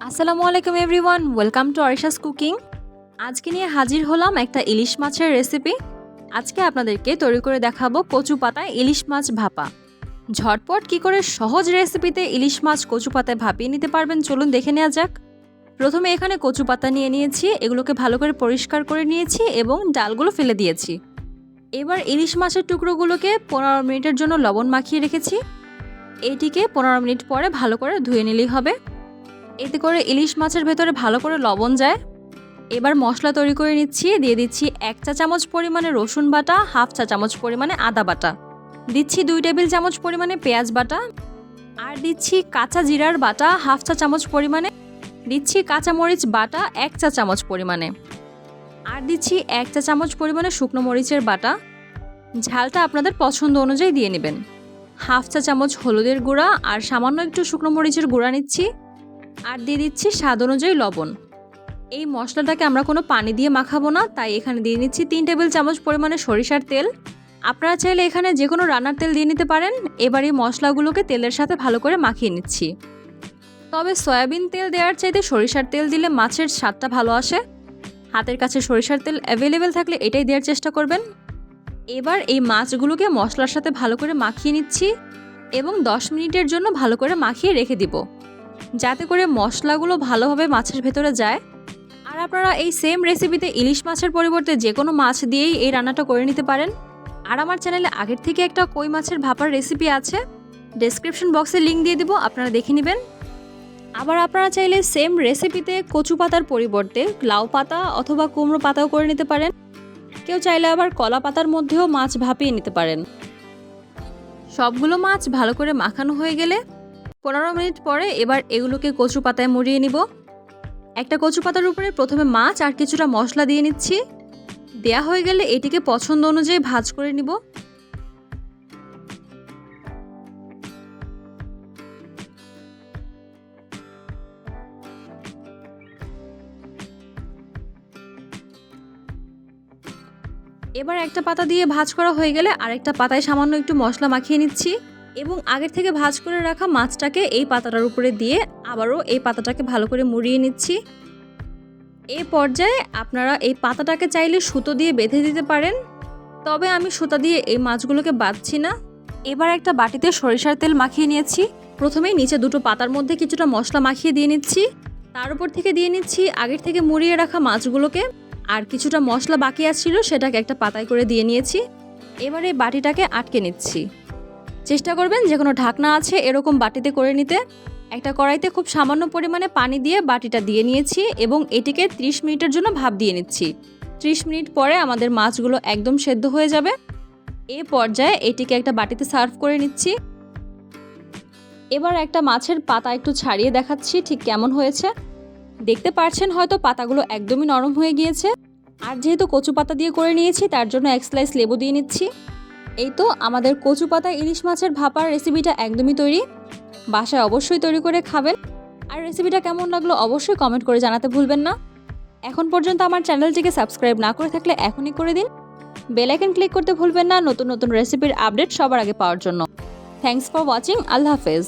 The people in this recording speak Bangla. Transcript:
আসসালামু আলাইকুম এভরিওয়ান, ওয়েলকাম টু অরিশাস কুকিং। আজকে নিয়ে হাজির হলাম একটা ইলিশ মাছের রেসিপি। আজকে আপনাদেরকে তৈরি করে দেখাবো কচু পাতায় ইলিশ মাছ ভাপা। ঝটপট কি করে সহজ রেসিপিতে ইলিশ মাছ কচু পাতায় ভাপিয়ে নিতে পারবেন, চলুন দেখে নেওয়া যাক। প্রথমে এখানে কচু পাতা নিয়ে নিয়েছি, এগুলোকে ভালো করে পরিষ্কার করে নিয়েছি এবং ডালগুলো ফেলে দিয়েছি। এবার ইলিশ মাছের টুকরোগুলোকে 15 মিনিটের জন্য লবণ মাখিয়ে রেখেছি। এটিকে 15 মিনিট পরে ভালো করে ধুয়ে নিলেই হবে। এতে করে ইলিশ মাছের ভেতরে ভালো করে লবণ যায়। এবার মশলা তৈরি করে নিচ্ছি। দিয়ে দিচ্ছি 1 চা চামচ পরিমাণে রসুন বাটা, হাফ চা চামচ পরিমাণে আদা বাটা, দিচ্ছি 2 টেবিল চামচ পরিমাণে পেঁয়াজ বাটা, আর দিচ্ছি কাঁচা জিরার বাটা হাফ চা চামচ পরিমাণে, দিচ্ছি কাঁচা মরিচ বাটা 1 চা চামচ পরিমাণে, আর দিচ্ছি 1 চা চামচ পরিমাণে শুকনো মরিচের বাটা। ঝালটা আপনাদের পছন্দ অনুযায়ী দিয়ে নেবেন। হাফ চা চামচ হলুদের গুঁড়া আর সামান্য একটু শুকনো মরিচের গুঁড়া নিচ্ছি, আর দিয়ে দিচ্ছি স্বাদ অনুযায়ী লবণ। এই মশলাটাকে আমরা কোনো পানি দিয়ে মাখাবো না, তাই এখানে দিয়ে নিচ্ছি 3 টেবিল চামচ পরিমাণে সরিষার তেল। আপনারা চাইলে এখানে যে কোনো রান্নার তেল দিয়ে নিতে পারেন। এবার এই মশলাগুলোকে তেলের সাথে ভালো করে মাখিয়ে নিচ্ছি। তবে সয়াবিন তেল দেওয়ার চাইতে সরিষার তেল দিলে মাছের স্বাদটা ভালো আসে। হাতের কাছে সরিষার তেল অ্যাভেলেবেল থাকলে এটাই দেওয়ার চেষ্টা করবেন। এবার এই মাছগুলোকে মশলার সাথে ভালো করে মাখিয়ে নিচ্ছি এবং 10 মিনিটের জন্য ভালো করে মাখিয়ে রেখে দিব, যাতে করে মশলাগুলো ভালোভাবে মাছের ভেতরে যায়। আর আপনারা এই সেম রেসিপিতে ইলিশ মাছের পরিবর্তে যে কোনো মাছ দিয়েই এই রান্নাটা করে নিতে পারেন। আর আমার চ্যানেলে আগের থেকে একটা কই মাছের ভাপার রেসিপি আছে, ডেসক্রিপশন বক্সে লিঙ্ক দিয়ে দিব, আপনারা দেখে নেবেন। আবার আপনারা চাইলে সেম রেসিপিতে কচু পাতার পরিবর্তে লাউ পাতা অথবা কুমড়ো পাতাও করে নিতে পারেন। কেউ চাইলে আবার কলা পাতার মধ্যেও মাছ ভাপিয়ে নিতে পারেন। সবগুলো মাছ ভালো করে মাখানো হয়ে গেলে 15 মিনিট পরে এবার এগুলোকে কচু পাতায় মুড়িয়ে নিব। একটা কচু পাতার উপরে প্রথমে মাছ আর কিছুটা মশলা দিয়ে নিচ্ছি। দেয়া হয়ে গেলে এটিকে পছন্দ অনুযায়ী ভাজ করে নিব। এবার একটা পাতা দিয়ে ভাজ করা হয়ে গেলে আরেকটা পাতায় সামান্য একটু মশলা মাখিয়ে নিচ্ছি এবং আগের থেকে ভাজ করে রাখা মাছটাকে এই পাতাটার উপরে দিয়ে আবারও এই পাতাটাকে ভালো করে মুড়িয়ে নিচ্ছি। এই পর্যায়ে আপনারা এই পাতাটাকে চাইলে সুতো দিয়ে বেঁধে দিতে পারেন, তবে আমি সুতা দিয়ে এই মাছগুলোকে বাঁধছি না। এবার একটা বাটিতে সরিষার তেল মাখিয়ে নিয়েছি। প্রথমেই নিচে দুটো পাতার মধ্যে কিছুটা মশলা মাখিয়ে দিয়ে নিচ্ছি, তার উপর থেকে দিয়ে নিচ্ছি আগের থেকে মুড়িয়ে রাখা মাছগুলোকে, আর কিছুটা মশলা বাকি আসছিল সেটাকে একটা পাতায় করে দিয়ে নিয়েছি। এবার এই বাটিটাকে আটকে নিচ্ছি। চেষ্টা করবেন যে কোনো ঢাকনা আছে এরকম বাটিতে করে নিতে। একটা কড়াইতে খুব সামান্য পরিমাণে পানি দিয়ে বাটিটা দিয়ে নিয়েছি এবং এটিকে 30 মিনিটের জন্য ভাপ দিয়ে নিচ্ছি। 30 মিনিট পরে আমাদের মাছগুলো একদম সেদ্ধ হয়ে যাবে। এই পর্যায়ে এটিকে একটা বাটিতে সার্ভ করে নিচ্ছি। এবার একটা মাছের পাতা একটু ছাড়িয়ে দেখাচ্ছি ঠিক কেমন হয়েছে। দেখতে পাচ্ছেন হয়তো পাতাগুলো একদমই নরম হয়ে গিয়েছে। আর যেহেতু কচু পাতা দিয়ে করে নিয়েছি তার জন্য 1 স্লাইস লেবু দিয়ে নিচ্ছি। এই তো আমাদের কচু পাতা ইলিশ মাছের ভাপার রেসিপিটা একদমই তৈরি। বাসায় অবশ্যই তৈরি করে খাবেন। আর রেসিপিটা কেমন লাগলো অবশ্যই কমেন্ট করে জানাতে ভুলবেন না। এখন পর্যন্ত আমার চ্যানেলটিকে সাবস্ক্রাইব না করে থাকলে এখনই করে দিন। বেল আইকন ক্লিক করতে ভুলবেন না নতুন নতুন রেসিপির আপডেট সবার আগে পাওয়ার জন্য। Thanks for watching. আল্লাহ হাফেজ।